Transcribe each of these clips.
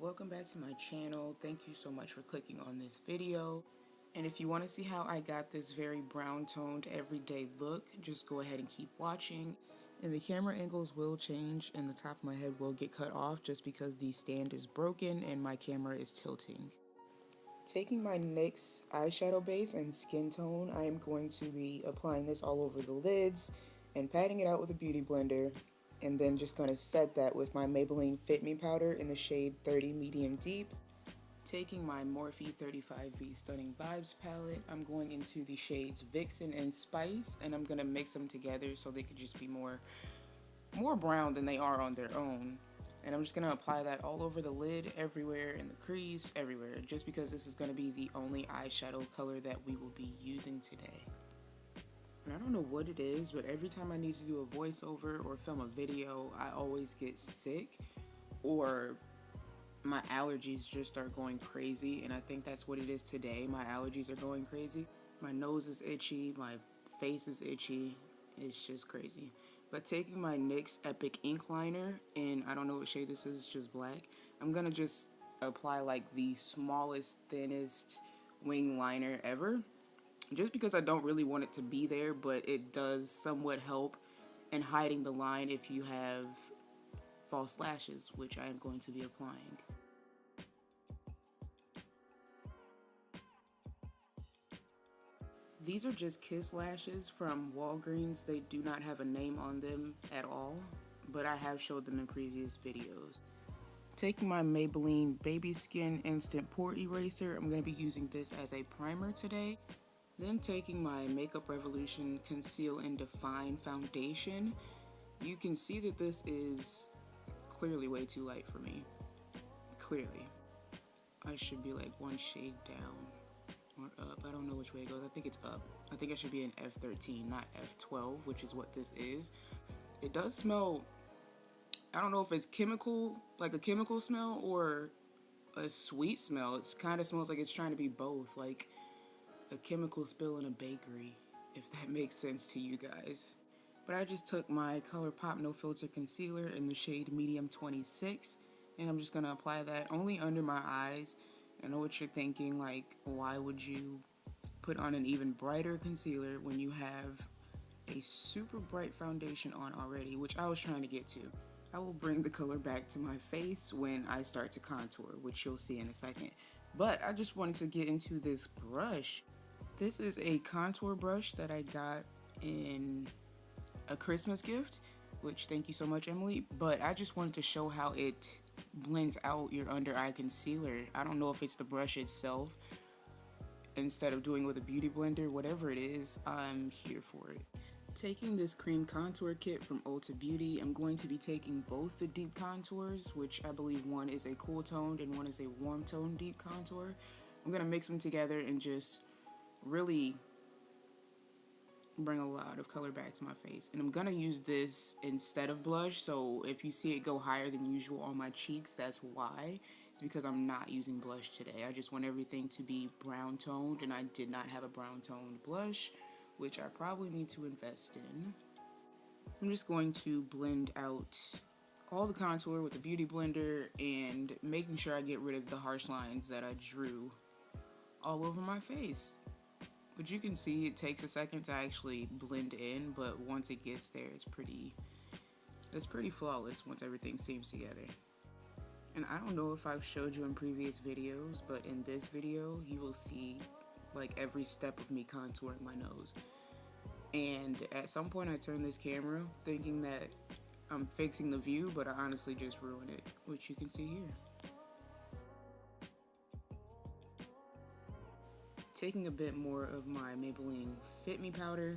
welcome back to my channel. Thank you so much for clicking on this video. And if you want to see how I got this very brown toned everyday look, just go ahead and keep watching. And the camera angles will change and the top of my head will get cut off just because the stand is broken and my camera is tilting. Taking my NYX eyeshadow base and skin tone, I am going to be applying this all over the lids and patting it out with a beauty blender. And then just going to set that with my Maybelline Fit Me powder in the shade 30 Medium Deep. Taking my Morphe 35V Stunning Vibes palette, I'm going into the shades Vixen and Spice, and I'm going to mix them together so they could just be more brown than they are on their own. And I'm just going to apply that all over the lid, everywhere, in the crease, everywhere, just because this is going to be the only eyeshadow color that we will be using today. And I don't know what it is, but every time I need to do a voiceover or film a video, I always get sick or my allergies just start going crazy, and I think that's what it is today. My allergies are going crazy. My nose is itchy, my face is itchy. It's just crazy. But taking my NYX Epic Ink Liner, and I don't know what shade this is, it's just black, I'm gonna just apply like the smallest, thinnest wing liner ever. Just because I don't really want it to be there, but it does somewhat help in hiding the line if you have false lashes, which I am going to be applying. These are just Kiss lashes from Walgreens. They do not have a name on them at all, but I have showed them in previous videos. Taking my Maybelline Baby Skin Instant Pore Eraser, I'm going to be using this as a primer today. Then taking my Makeup Revolution Conceal and Define Foundation, you can see that this is clearly way too light for me. Clearly. I should be like one shade down or up. I don't know which way it goes. I think it's up. I think I should be in F13, not F12, which is what this is. It does smell, I don't know if it's chemical, like a chemical smell or a sweet smell. It kind of smells like it's trying to be both, like a chemical spill in a bakery, if that makes sense to you guys. But I just took my ColourPop No Filter Concealer in the shade Medium 26, and I'm just going to apply that only under my eyes. I know what you're thinking, like, why would you put on an even brighter concealer when you have a super bright foundation on already, which I was trying to get to. I will bring the color back to my face when I start to contour, which you'll see in a second. But I just wanted to get into this brush. This is a contour brush that I got in a Christmas gift, which thank you so much, Emily. But I just wanted to show how it blends out your under eye concealer. I don't know if it's the brush itself instead of doing with a beauty blender. Whatever it is, I'm here for it. Taking this cream contour kit from Ulta Beauty, I'm going to be taking both the deep contours, which I believe one is a cool toned and one is a warm toned deep contour. I'm going to mix them together and just really bring a lot of color back to my face. And I'm going to use this instead of blush, so if you see it go higher than usual on my cheeks, that's why. It's because I'm not using blush today. I just want everything to be brown toned, and I did not have a brown toned blush, which I probably need to invest in. I'm just going to blend out all the contour with the beauty blender and making sure I get rid of the harsh lines that I drew all over my face. But you can see it takes a second to actually blend in, but once it gets there, it's pretty flawless once everything seems together. And I don't know if I've showed you in previous videos, but in this video, you will see like every step of me contouring my nose. And at some point I turned this camera thinking that I'm fixing the view, but I honestly just ruined it, which you can see here. Taking a bit more of my Maybelline Fit Me powder,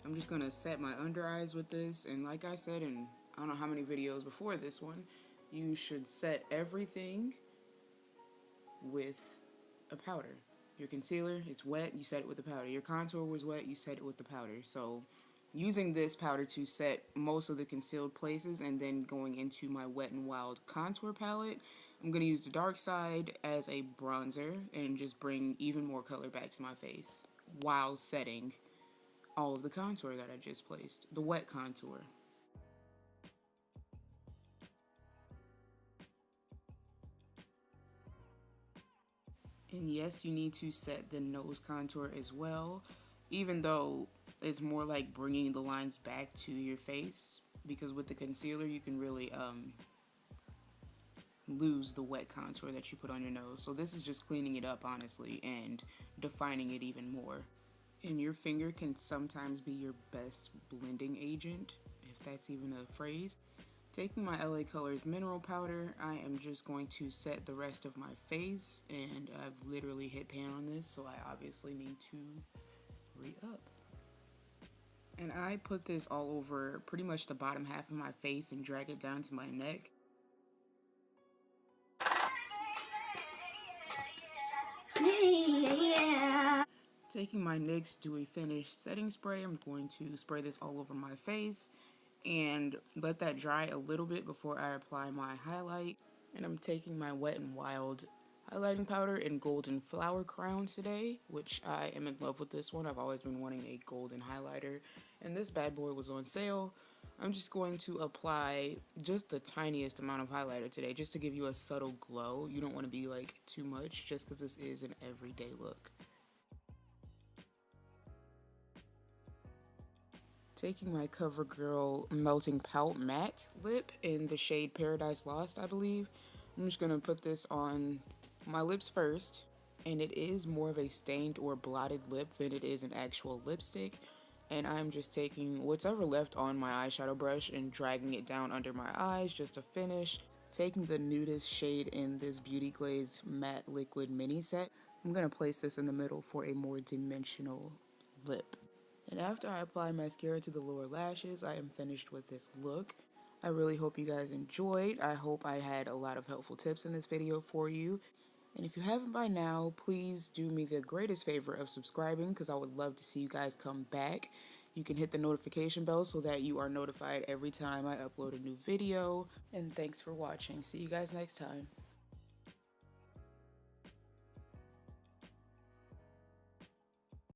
I'm just going to set my under eyes with this. And like I said in I don't know how many videos before this one, you should set everything with a powder. Your concealer, it's wet, you set it with the powder. Your contour was wet, you set it with the powder. So using this powder to set most of the concealed places and then going into my Wet n Wild contour palette, I'm going to use the dark side as a bronzer and just bring even more color back to my face while setting all of the contour that I just placed, the wet contour. And yes, you need to set the nose contour as well, even though it's more like bringing the lines back to your face, because with the concealer you can really lose the wet contour that you put on your nose. So this is just cleaning it up, honestly, and defining it even more. And your finger can sometimes be your best blending agent, if that's even a phrase. Taking my LA Colors mineral powder, I am just going to set the rest of my face, and I've literally hit pan on this, so I obviously need to re-up. And I put this all over pretty much the bottom half of my face and drag it down to my neck. Yeah. Taking my NYX Dewy Finish setting spray, I'm going to spray this all over my face and let that dry a little bit before I apply my highlight. And I'm taking my Wet n Wild highlighting powder in Golden Flower Crown today, which I am in love with this one. I've always been wanting a golden highlighter, and this bad boy was on sale. I'm just going to apply just the tiniest amount of highlighter today, just to give you a subtle glow. You don't want to be like too much, just because this is an everyday look. Taking my Covergirl Melting Pout Matte Lip in the shade Paradise Lost, I believe. I'm just going to put this on my lips first. And it is more of a stained or blotted lip than it is an actual lipstick. And I'm just taking whatever left on my eyeshadow brush and dragging it down under my eyes just to finish. Taking the nudist shade in this Beauty Glazed Matte Liquid Mini Set. I'm going to place this in the middle for a more dimensional lip. And after I apply mascara to the lower lashes, I am finished with this look. I really hope you guys enjoyed. I hope I had a lot of helpful tips in this video for you. And if you haven't by now, please do me the greatest favor of subscribing, because I would love to see you guys come back. You can hit the notification bell so that you are notified every time I upload a new video. And thanks for watching. See you guys next time.